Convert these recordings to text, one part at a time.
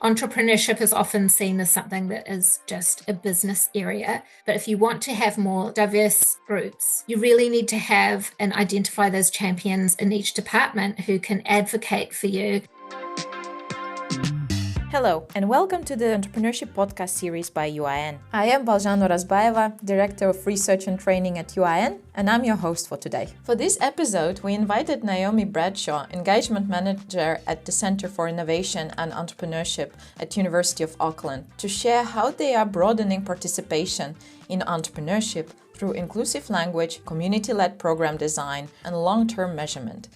Entrepreneurship is often seen as something that is just a business area. But if you want to have more diverse groups, you really need to have and identify those champions in each department who can advocate for you. Hello, and welcome to the Entrepreneurship Podcast series by UIN. I am Balzano Razbaeva, Director of Research and Training at UIN, and I'm your host for today. For this episode, we invited Naomi Bradshaw, Engagement Manager at the Center for Innovation and Entrepreneurship at University of Auckland, to share how they are broadening participation in entrepreneurship through inclusive language, community-led program design, and long-term measurement.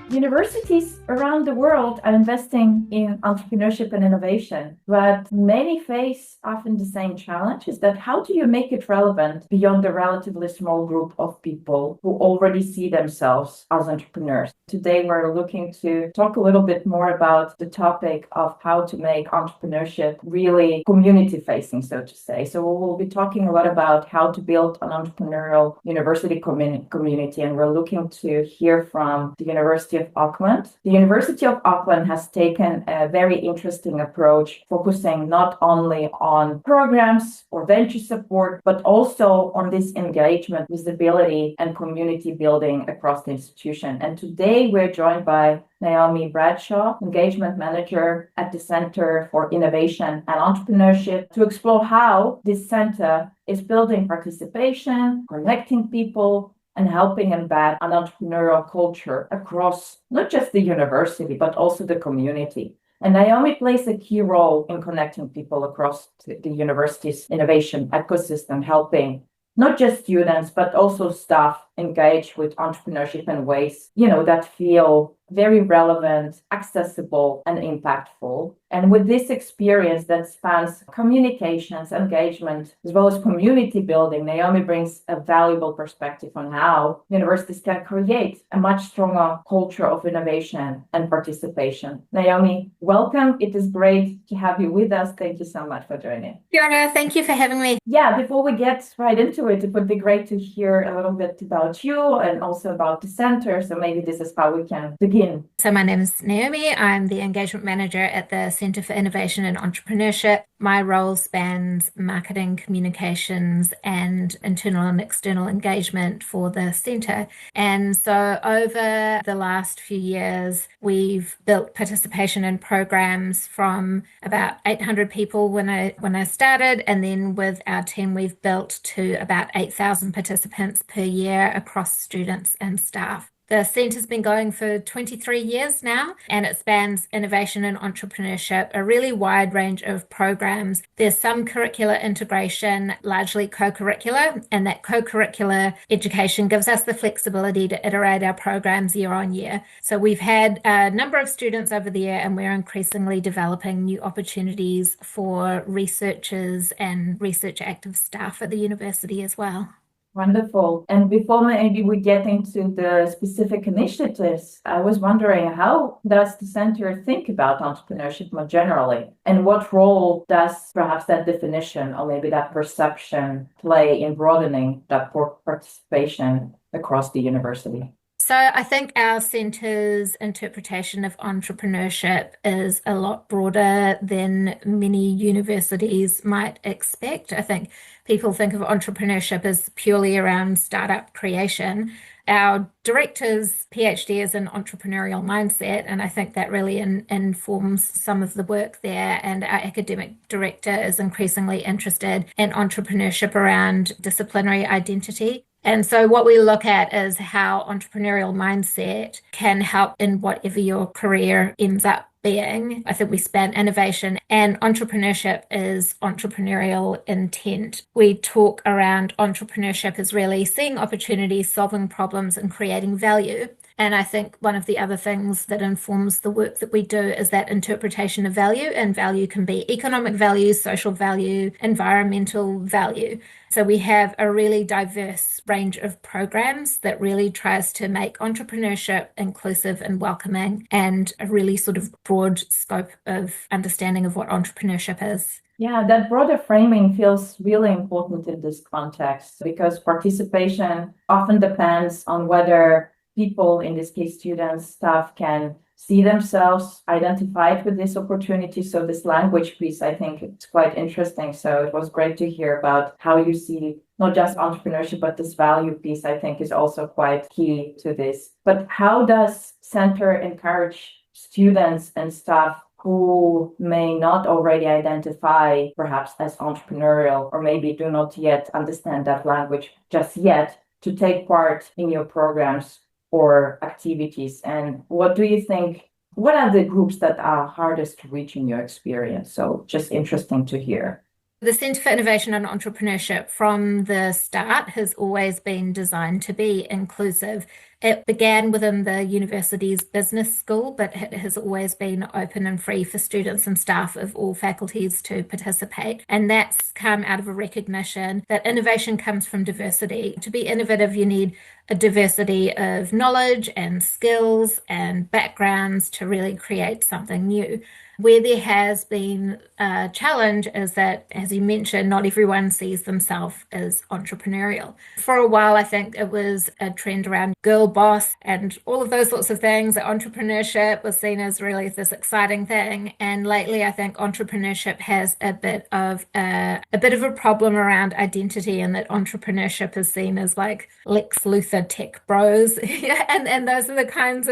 Universities around the world are investing in entrepreneurship and innovation, but many face often the same challenge, is that how do you make it relevant beyond the relatively small group of people who already see themselves as entrepreneurs? Today, we're looking to talk a little bit more about the topic of how to make entrepreneurship really community-facing, so to say. So we'll be talking a lot about how to build an entrepreneurial university community, and we're looking to hear from the University of Auckland. The University of Auckland has taken a very interesting approach, focusing not only on programs or venture support, but also on this engagement, visibility, and community building across the institution. And today we're joined by Naomi Bradshaw, Engagement Manager at the Center for Innovation and Entrepreneurship, to explore how this center is building participation, connecting people, and helping embed an entrepreneurial culture across not just the university, but also the community. And Naomi plays a key role in connecting people across the university's innovation ecosystem, helping not just students, but also staff engage with entrepreneurship in ways, that feel very relevant, accessible, and impactful. And with this experience that spans communications, engagement, as well as community building, Naomi brings a valuable perspective on how universities can create a much stronger culture of innovation and participation. Naomi, welcome. It is great to have you with us. Thank you so much for joining. Fiona, thank you for having me. Yeah, before we get right into it, it would be great to hear a little bit about you and also about the center. So maybe this is how we can begin. So my name is Naomi. I'm the Engagement Manager at the Center for Innovation and Entrepreneurship. My role spans marketing, communications, and internal and external engagement for the center. And so over the last few years, we've built participation in programs from about 800 people when I started, and then with our team, we've built to about 8,000 participants per year across students and staff. The centre's been going for 23 years now, and it spans innovation and entrepreneurship, a really wide range of programs. There's some curricular integration, largely co-curricular, and that co-curricular education gives us the flexibility to iterate our programs year on year. So we've had a number of students over the year, and we're increasingly developing new opportunities for researchers and research active staff at the university as well. Wonderful. And before maybe we get into the specific initiatives, I was wondering, how does the center think about entrepreneurship more generally? And what role does perhaps that definition or maybe that perception play in broadening that participation across the university? So I think our centre's interpretation of entrepreneurship is a lot broader than many universities might expect. I think people think of entrepreneurship as purely around startup creation. Our director's PhD is in entrepreneurial mindset, and I think that really informs some of the work there. And our academic director is increasingly interested in entrepreneurship around disciplinary identity. And so what we look at is how entrepreneurial mindset can help in whatever your career ends up being. I think we span innovation, and entrepreneurship is entrepreneurial intent. We talk around entrepreneurship as really seeing opportunities, solving problems, and creating value. And I think one of the other things that informs the work that we do is that interpretation of value, and value can be economic value, social value, environmental value. So we have a really diverse range of programs that really tries to make entrepreneurship inclusive and welcoming, and a really sort of broad scope of understanding of what entrepreneurship is. Yeah, that broader framing feels really important in this context, because participation often depends on whether people, in this case students, staff, can see themselves identified with this opportunity. So this language piece, I think it's quite interesting. So it was great to hear about how you see not just entrepreneurship, but this value piece, I think, is also quite key to this. But how does Center encourage students and staff who may not already identify perhaps as entrepreneurial, or maybe do not yet understand that language just yet, to take part in your programs or activities? And what do you think, what are the groups that are hardest to reach in your experience? So just interesting to hear. The Centre for Innovation and Entrepreneurship from the start has always been designed to be inclusive. It began within the university's business school, but it has always been open and free for students and staff of all faculties to participate. And that's come out of a recognition that innovation comes from diversity. To be innovative, you need a diversity of knowledge and skills and backgrounds to really create something new. Where there has been a challenge is that, as you mentioned, not everyone sees themselves as entrepreneurial. For a while, I think it was a trend around girl boss and all of those sorts of things. That entrepreneurship was seen as really this exciting thing. And lately, I think entrepreneurship has a bit of a problem around identity, and that entrepreneurship is seen as like Lex Luthor tech bros. and those are the kinds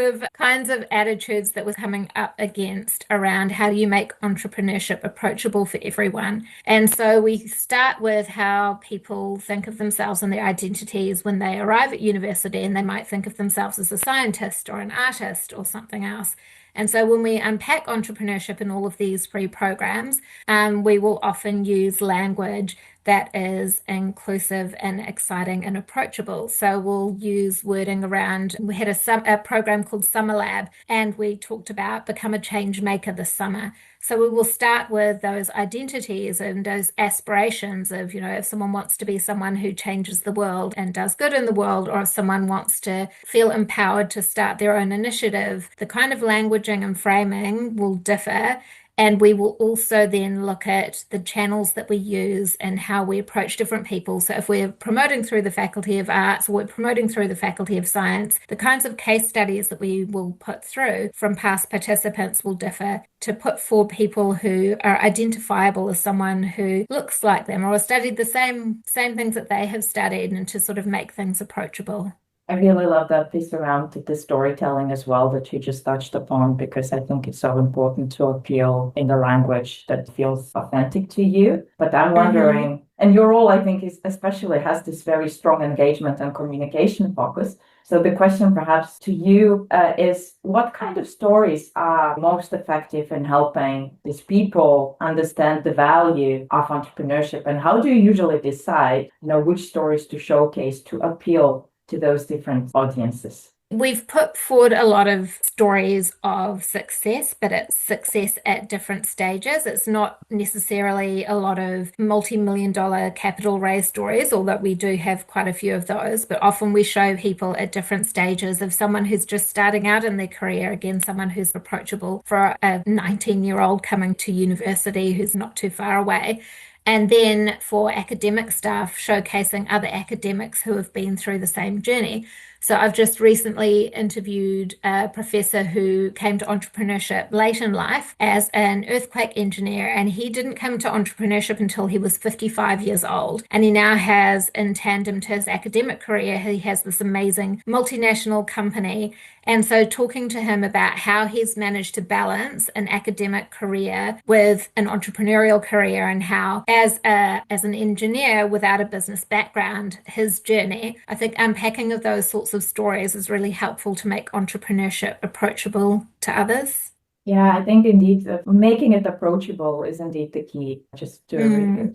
of attitudes that was coming up against around how do you make entrepreneurship approachable for everyone. And so we start with how people think of themselves and their identities when they arrive at university, and they might think of themselves as a scientist or an artist or something else. And so when we unpack entrepreneurship in all of these free programs, we will often use language that is inclusive and exciting and approachable. So we'll use wording around, we had a program called Summer Lab, and we talked about become a change maker this summer. So we will start with those identities and those aspirations of, if someone wants to be someone who changes the world and does good in the world, or if someone wants to feel empowered to start their own initiative, the kind of languaging and framing will differ. And we will also then look at the channels that we use and how we approach different people. So if we're promoting through the Faculty of Arts, or we're promoting through the Faculty of Science, the kinds of case studies that we will put through from past participants will differ, to put for people who are identifiable as someone who looks like them or has studied the same things that they have studied, and to sort of make things approachable. I really love that piece around the storytelling as well that you just touched upon, because I think it's so important to appeal in the language that feels authentic to you. But I'm wondering, and your role, I think, is especially has this very strong engagement and communication focus. So the question perhaps to you is, what kind of stories are most effective in helping these people understand the value of entrepreneurship? And how do you usually decide, which stories to showcase to appeal to those different audiences? We've put forward a lot of stories of success, but it's success at different stages. It's not necessarily a lot of multi-million-dollar capital raise stories, although we do have quite a few of those. But often we show people at different stages of someone who's just starting out in their career, again, someone who's approachable for a 19-year-old coming to university who's not too far away. And then for academic staff, showcasing other academics who have been through the same journey. So I've just recently interviewed a professor who came to entrepreneurship late in life as an earthquake engineer, and he didn't come to entrepreneurship until he was 55 years old. And he now has, in tandem to his academic career, he has this amazing multinational company. And so talking to him about how he's managed to balance an academic career with an entrepreneurial career, and how as an engineer without a business background, his journey, I think unpacking of those sorts of stories is really helpful to make entrepreneurship approachable to others. Yeah, I think indeed making it approachable is indeed the key, just to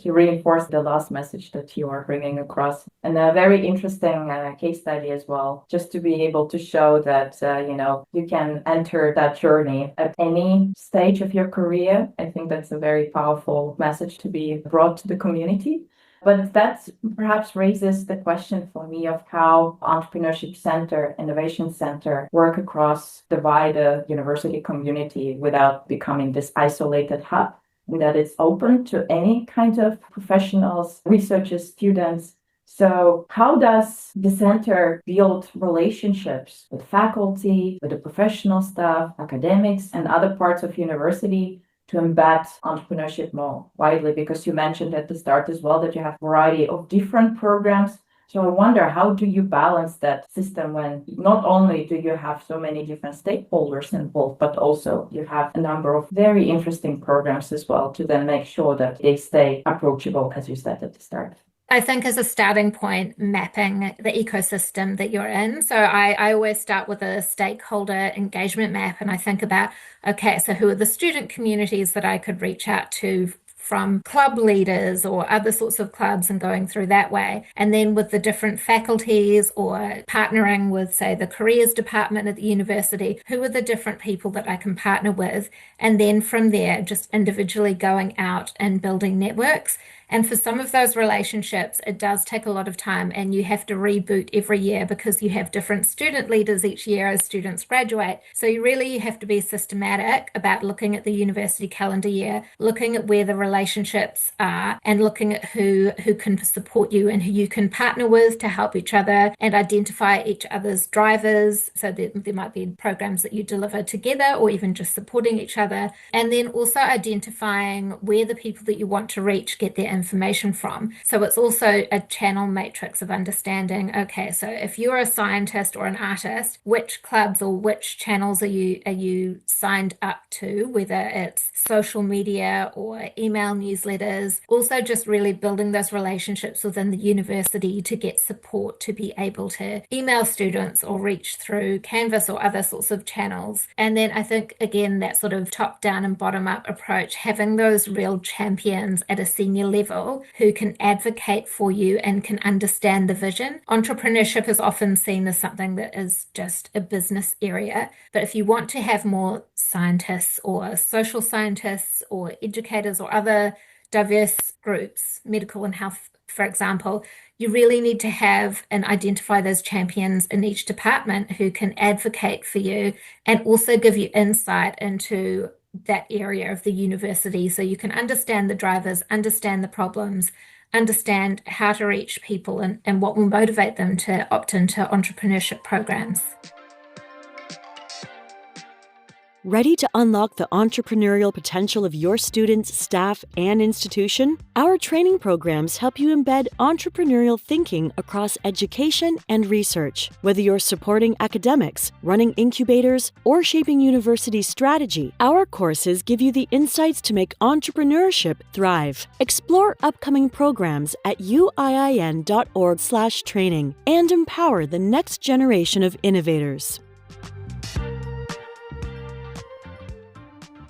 reinforce the last message that you are bringing across. And a very interesting case study as well, just to be able to show that, you can enter that journey at any stage of your career. I think that's a very powerful message to be brought to the community. But that perhaps raises the question for me of how Entrepreneurship Center, Innovation Center work across the wider university community without becoming this isolated hub, and that it's open to any kind of professionals, researchers, students, So how does the center build relationships with faculty, with the professional staff, academics, and other parts of university to embed entrepreneurship more widely? Because you mentioned at the start as well that you have a variety of different programs. So I wonder, how do you balance that system when not only do you have so many different stakeholders involved, but also you have a number of very interesting programs as well to then make sure that they stay approachable, as you said at the start? I think as a starting point, mapping the ecosystem that you're in. So I always start with a stakeholder engagement map, and I think about, okay, so who are the student communities that I could reach out to from club leaders or other sorts of clubs and going through that way. And then with the different faculties or partnering with, say, the careers department at the university, who are the different people that I can partner with? And then from there, just individually going out and building networks. And for some of those relationships, it does take a lot of time, and you have to reboot every year because you have different student leaders each year as students graduate. So you really have to be systematic about looking at the university calendar year, looking at where the relationships are, and looking at who can support you and who you can partner with to help each other and identify each other's drivers. So there might be programs that you deliver together or even just supporting each other. And then also identifying where the people that you want to reach get their information from. So it's also a channel matrix of understanding, okay, so if you're a scientist or an artist, which clubs or which channels are you signed up to, whether it's social media or email newsletters. Also just really building those relationships within the university to get support to be able to email students or reach through Canvas or other sorts of channels. And then I think, again, that sort of top down and bottom up approach, having those real champions at a senior level who can advocate for you and can understand the vision. Entrepreneurship is often seen as something that is just a business area. But if you want to have more scientists or social scientists or educators or other diverse groups, medical and health, for example, you really need to have and identify those champions in each department who can advocate for you and also give you insight into that area of the university so you can understand the drivers, understand the problems, understand how to reach people and what will motivate them to opt into entrepreneurship programs. Ready to unlock the entrepreneurial potential of your students, staff, and institution? Our training programs help you embed entrepreneurial thinking across education and research. Whether you're supporting academics, running incubators, or shaping university strategy, our courses give you the insights to make entrepreneurship thrive. Explore upcoming programs at uiin.org/training and empower the next generation of innovators.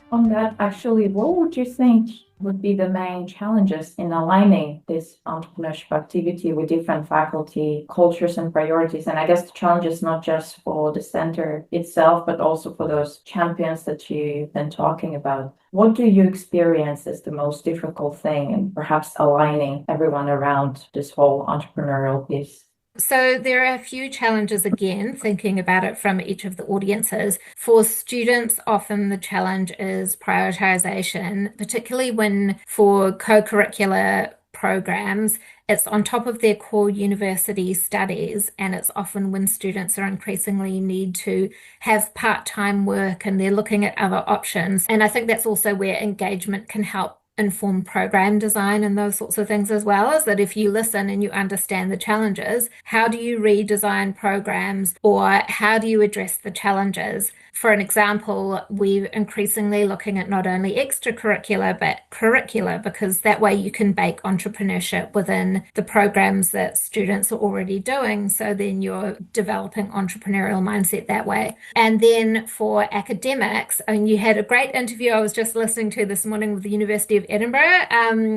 On that, actually, what would you think would be the main challenges in aligning this entrepreneurship activity with different faculty cultures and priorities? And I guess the challenge is not just for the center itself, but also for those champions that you've been talking about. What do you experience as the most difficult thing in perhaps aligning everyone around this whole entrepreneurial piece? So there are a few challenges, again, thinking about it from each of the audiences. For students, often the challenge is prioritization, particularly when for co-curricular programs, it's on top of their core university studies, and it's often when students are increasingly need to have part-time work and they're looking at other options. And I think that's also where engagement can help inform program design and those sorts of things as well, is that if you listen and you understand the challenges, how do you redesign programs or how do you address the challenges? For an example, we're increasingly looking at not only extracurricular but curricular, because that way you can bake entrepreneurship within the programs that students are already doing. So then you're developing entrepreneurial mindset that way. And then for academics, and you had a great interview I was just listening to this morning with the University of Edinburgh,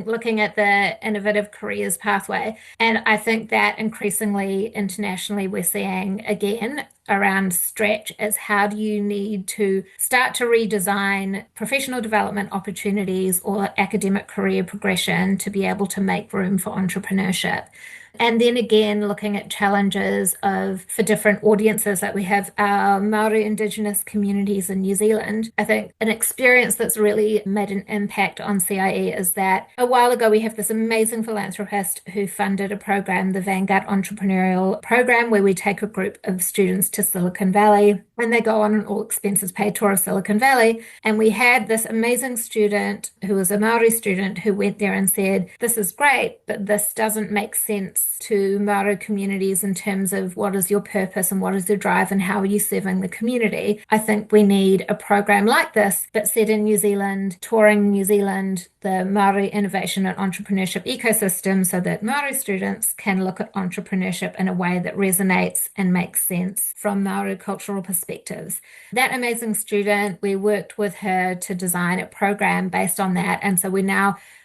looking at the innovative careers pathway. And I think that increasingly internationally we're seeing, again, around stretch is how do you need to start to redesign professional development opportunities or academic career progression to be able to make room for entrepreneurship. And then again, looking at challenges for different audiences, like we have our Māori Indigenous communities in New Zealand. I think an experience that's really made an impact on CIE is that a while ago we have this amazing philanthropist who funded a program, the Vanguard Entrepreneurial Program, where we take a group of students to Silicon Valley and they go on an all expenses paid tour of Silicon Valley. And we had this amazing student who was a Māori student who went there and said, this is great, but this doesn't make sense to Māori communities in terms of what is your purpose and what is your drive and how are you serving the community. I think we need a program like this, but set in New Zealand, touring New Zealand, the Māori innovation and entrepreneurship ecosystem, so that Māori students can look at entrepreneurship in a way that resonates and makes sense from Māori cultural perspectives. That amazing student, we worked with her to design a program based on that. And so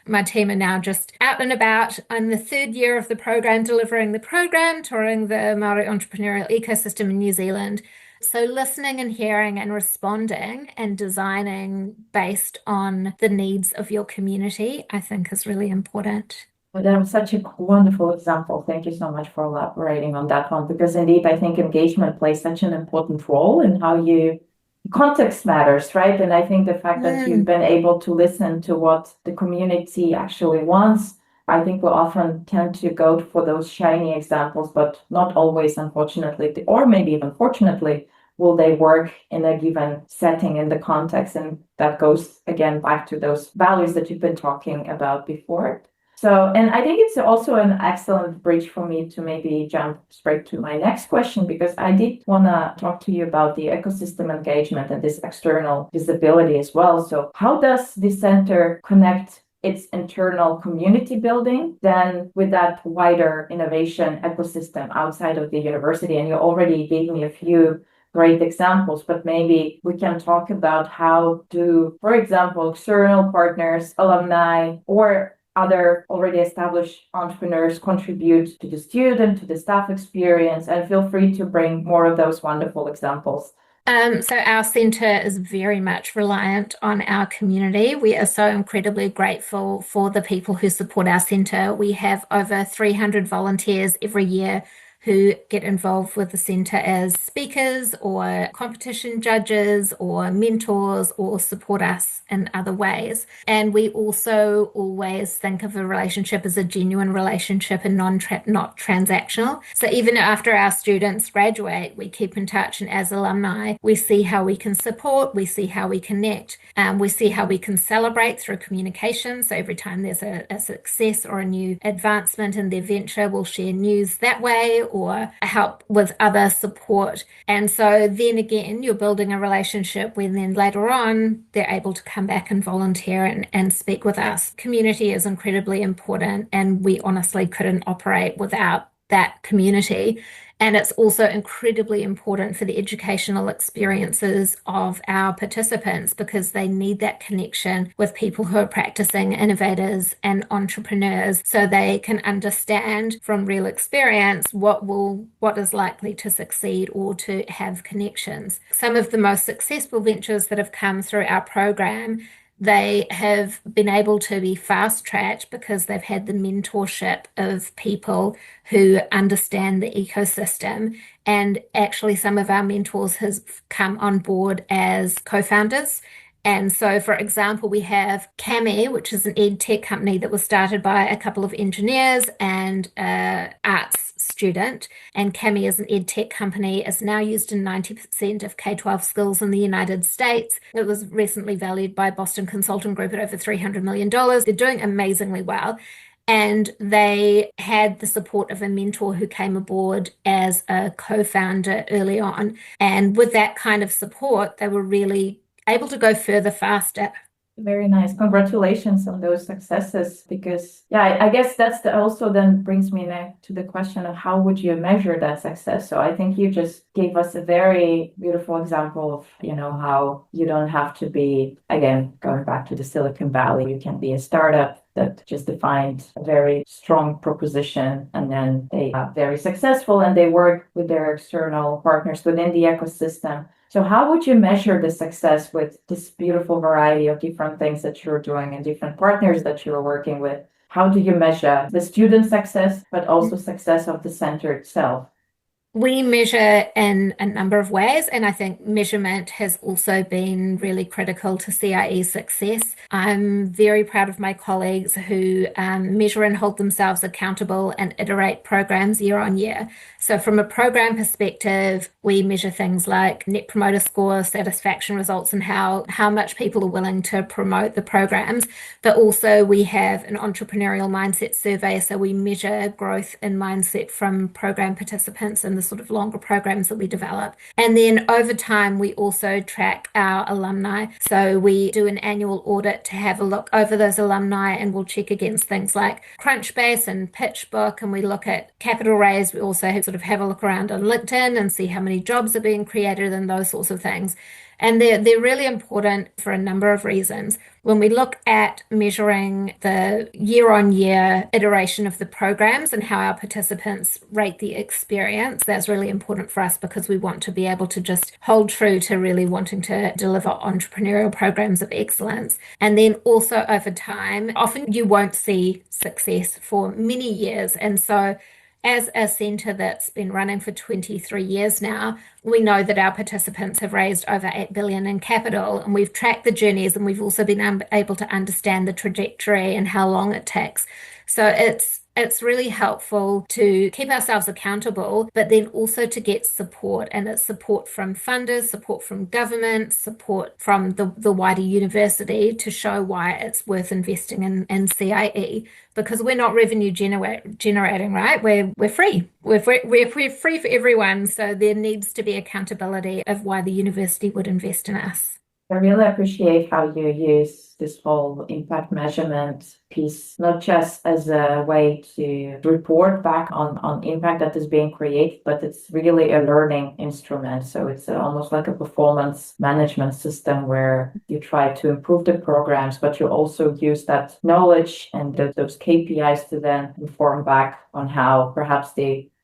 my team are now just out and about in the third year of the program, delivering the program, touring the Māori entrepreneurial ecosystem in New Zealand. So listening and hearing and responding and designing based on the needs of your community, I think is really important. Well, that was such a wonderful example. Thank you so much for elaborating on that one, because indeed, I think engagement plays such an important role in how context matters, right? And I think the fact that you've been able to listen to what the community actually wants, I think we often tend to go for those shiny examples, but not always, unfortunately, or maybe even fortunately, will they work in a given setting in the context. And that goes again back to those values that you've been talking about before. So, and I think it's also an excellent bridge for me to maybe jump straight to my next question, because I did want to talk to you about the ecosystem engagement and this external visibility as well. So how does the center connect its internal community building then with that wider innovation ecosystem outside of the university? And you already gave me a few great examples, but maybe we can talk about how do, for example, external partners, alumni, or other already established entrepreneurs contribute to the student, to the staff experience, and feel free to bring more of those wonderful examples. So our centre is very much reliant on our community. We are so incredibly grateful for the people who support our centre. We have over 300 volunteers every year who get involved with the centre as speakers or competition judges or mentors or support us in other ways. And we also always think of a relationship as a genuine relationship and not transactional. So even after our students graduate, we keep in touch, and as alumni, we see how we can support, we see how we connect, we see how we can celebrate through communication. So every time there's a success or a new advancement in their venture, we'll share news that way, or help with other support. And so then again, you're building a relationship when then later on, they're able to come back and volunteer and speak with us. Community is incredibly important, and we honestly couldn't operate without that community. And it's also incredibly important for the educational experiences of our participants, because they need that connection with people who are practicing innovators and entrepreneurs, so they can understand from real experience what is likely to succeed or to have connections. Some of the most successful ventures that have come through our program, they have been able to be fast-tracked because they've had the mentorship of people who understand the ecosystem. And actually, some of our mentors have come on board as co-founders. And so, for example, we have Cami, which is an ed tech company that was started by a couple of engineers and arts student. And Cami is an ed tech company. It's now used in 90% of K-12 schools in the United States. It was recently valued by Boston Consulting Group at over $300 million. They're doing amazingly well. And they had the support of a mentor who came aboard as a co-founder early on. And with that kind of support, they were really able to go further faster. Very nice. Congratulations on those successes, because I guess that's also then brings me to the question of how would you measure that success? So I think you just gave us a very beautiful example of, how you don't have to be, again, going back to the Silicon Valley, you can be a startup that just defined a very strong proposition, and then they are very successful and they work with their external partners within the ecosystem. So how would you measure the success with this beautiful variety of different things that you're doing and different partners that you're working with? how do you measure the student success, but also success of the center itself? We measure in a number of ways, and I think measurement has also been really critical to CIE success. I'm very proud of my colleagues who measure and hold themselves accountable and iterate programs year on year. So from a program perspective, we measure things like Net Promoter Score, satisfaction results, and how much people are willing to promote the programs. But also we have an entrepreneurial mindset survey, so we measure growth in mindset from program participants in the sort of longer programs that we develop. And then over time, we also track our alumni. So we do an annual audit to have a look over those alumni, and we'll check against things like Crunchbase and PitchBook, and we look at capital raise. We also have a look around on LinkedIn and see how many jobs are being created and those sorts of things. And they're really important for a number of reasons. When we look at measuring the year-on-year iteration of the programs and how our participants rate the experience, that's really important for us because we want to be able to just hold true to really wanting to deliver entrepreneurial programs of excellence. And then also over time, often you won't see success for many years. And so as a centre that's been running for 23 years now, we know that our participants have raised over 8 billion in capital, and we've tracked the journeys, and we've also been able to understand the trajectory and how long it takes. So it's really helpful to keep ourselves accountable, but then also to get support, and it's support from funders, support from government, support from the wider university to show why it's worth investing in CIE, because we're not revenue generating, right? We're free. We're free for everyone. So there needs to be accountability of why the university would invest in us. I really appreciate how you use this whole impact measurement piece, not just as a way to report back on impact that is being created, but it's really a learning instrument. So it's almost like a performance management system where you try to improve the programs, but you also use that knowledge and those KPIs to then inform back on how perhaps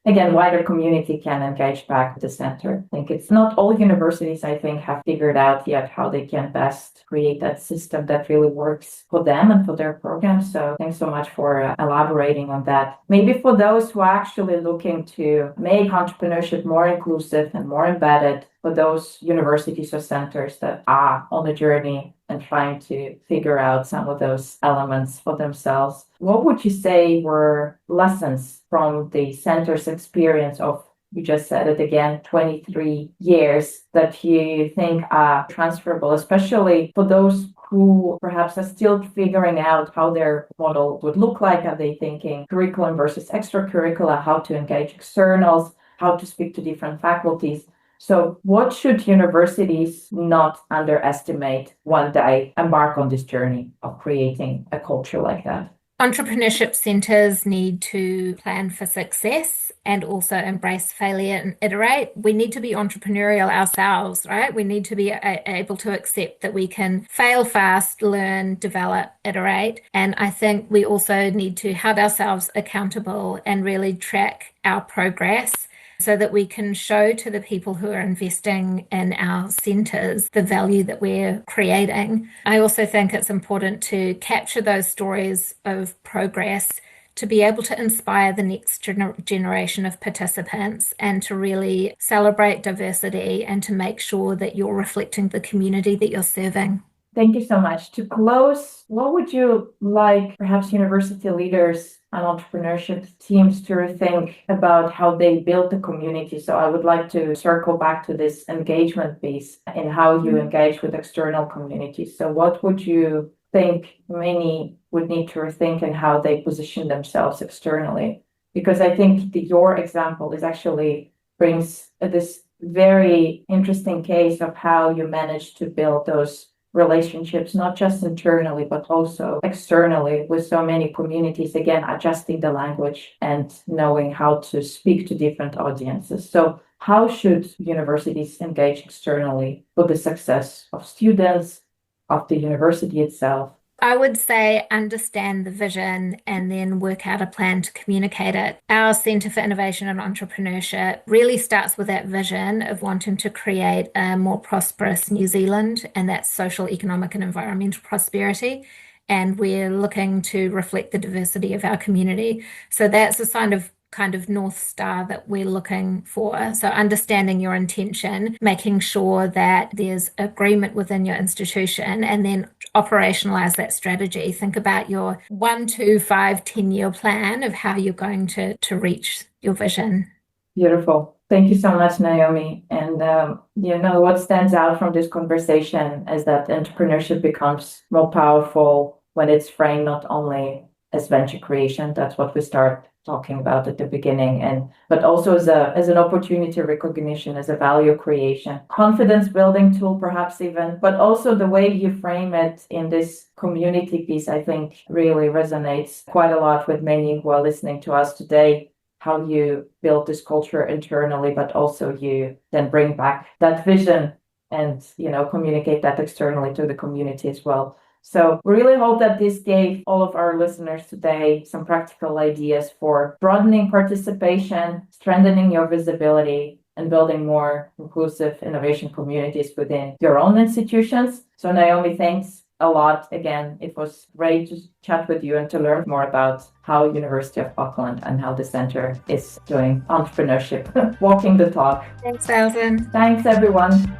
wider community can engage back with the center. I think it's not all universities, have figured out yet how they can best create that system that really works for them and for their programs. So thanks so much for elaborating on that. Maybe for those who are actually looking to make entrepreneurship more inclusive and more embedded, for those universities or centers that are on the journey and trying to figure out some of those elements for themselves, what would you say were lessons from the center's experience of, you just said it again, 23 years that you think are transferable, especially for those who perhaps are still figuring out how their model would look like? Are they thinking curriculum versus extracurricular, how to engage externals, how to speak to different faculties? So what should universities not underestimate when they embark on this journey of creating a culture like that? Entrepreneurship centres need to plan for success and also embrace failure and iterate. We need to be entrepreneurial ourselves, right? We need to be able to accept that we can fail fast, learn, develop, iterate. And I think we also need to hold ourselves accountable and really track our progress, so that we can show to the people who are investing in our centres the value that we're creating. I also think it's important to capture those stories of progress to be able to inspire the next generation of participants and to really celebrate diversity and to make sure that you're reflecting the community that you're serving. Thank you so much. To close, what would you like perhaps university leaders and entrepreneurship teams to rethink about how they build the community? So I would like to circle back to this engagement piece and how you engage with external communities. So what would you think many would need to rethink and how they position themselves externally? Because I think your example is actually brings this very interesting case of how you managed to build those relationships, not just internally, but also externally with so many communities, again, adjusting the language and knowing how to speak to different audiences. So how should universities engage externally for the success of students, of the university itself? I would say understand the vision and then work out a plan to communicate it. Our Centre for Innovation and Entrepreneurship really starts with that vision of wanting to create a more prosperous New Zealand, and that's social, economic and environmental prosperity. and we're looking to reflect the diversity of our community. So that's a sign of kind of North Star that we're looking for. So understanding your intention, making sure that there's agreement within your institution, and then operationalize that strategy. Think about your 1, 2, 5, 10-year plan of how you're going to reach your vision. Beautiful. Thank you so much, Naomi. And what stands out from this conversation is that entrepreneurship becomes more powerful when it's framed not only as venture creation, that's what we start talking about at the beginning, but also as an opportunity recognition, as a value creation, confidence building tool, perhaps even, but also the way you frame it in this community piece, I think really resonates quite a lot with many who are listening to us today. How you build this culture internally, but also you then bring back that vision and, communicate that externally to the community as well. So we really hope that this gave all of our listeners today some practical ideas for broadening participation, strengthening your visibility, and building more inclusive innovation communities within your own institutions. So Naomi, thanks a lot again. It was great to chat with you and to learn more about how University of Auckland and how the center is doing entrepreneurship, walking the talk. Thanks, Alison. Thanks, everyone.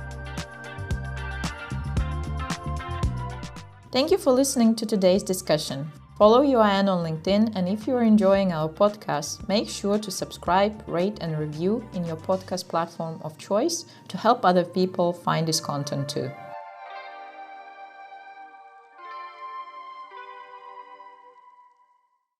Thank you for listening to today's discussion. Follow UIN on LinkedIn, and if you're enjoying our podcast, make sure to subscribe, rate, and review in your podcast platform of choice to help other people find this content too.